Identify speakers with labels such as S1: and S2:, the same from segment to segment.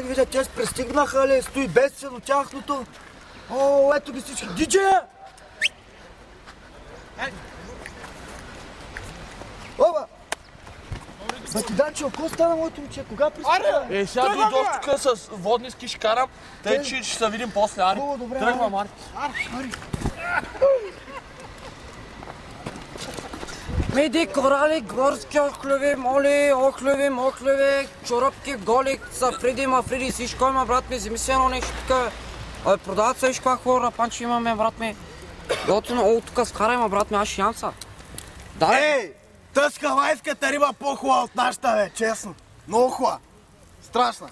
S1: вижда, те се пристигнаха ли, стои бедствено тяхното. О, ето ги всички. Диджея! Оба! Батиданчо, какво стана, моето момче? Кога пристигна?
S2: Сега дойдох тук с водни ски ще карам, тъй че ще се видим после, ари. Тръгвам, ари.
S3: Меди, корали, горски охлюви, моли, охлюви, чорапки, голи, са Фриди, Мафриди, всичко има, брат ми, вземи си едно нещо тук. Продават се виж каква хора, панче имаме, брат ми. О, тук скарай, ма, брат ми, аз ще ям са.
S1: Ей, тъс хавайската риба по-хубава от нашата, бе, честно. Много хубава. Страшна.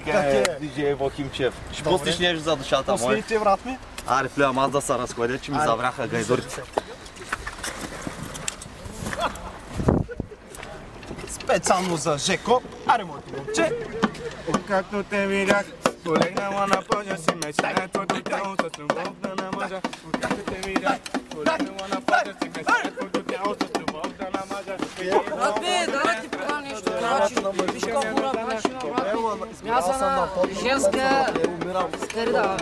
S2: Как е, диджей Вохимчев? Ще пуснеш нещо за душата, мой?
S1: Пуснете, брат ми.
S2: Аре, влявам аз да се разходя, че ми завряха гайдурите.
S1: Специално за Жеко. Аре, моето момче.
S4: Както те видях, полегнала на пътя си месето ти тяло с любов да намажа. Както те видях, полегнала на пътя си месето ти тяло с любов да намажа.
S3: Брат ми, да ти продам нещо, корачи. Виж колко хора, панче има, брат ми. Смясана, женска, скарида.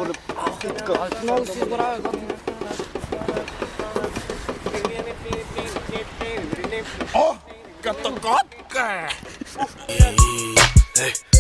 S3: Много си здраве, брат ми.
S4: О, като котка!
S5: Hey.